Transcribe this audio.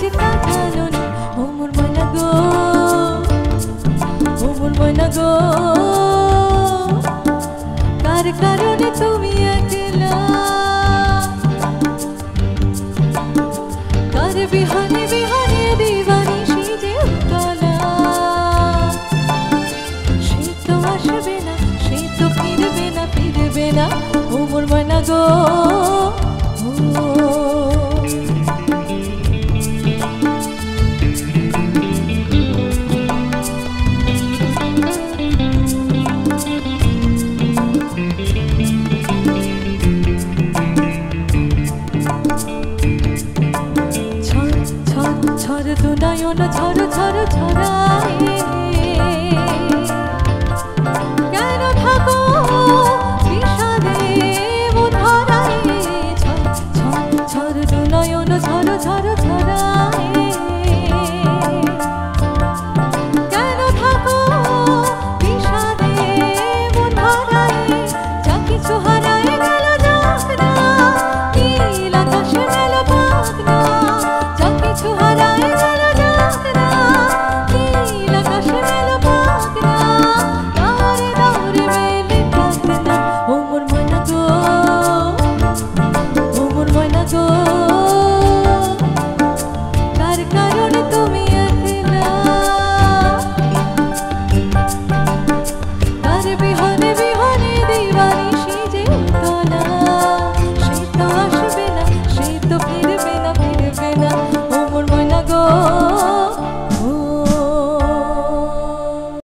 যে কাটালো না ও মোর ময়না গো ও মোর ময়না গো কার কারণে তুমি একলা কার বিহানে বিহানে দিবানিশি যে উতলা সে তো আসবে না সে তো ফিরবে না ও মোর ময়না গো ঝড় ঝড় ঝড় দোনায়ন ঝড় ঝড় ঝরা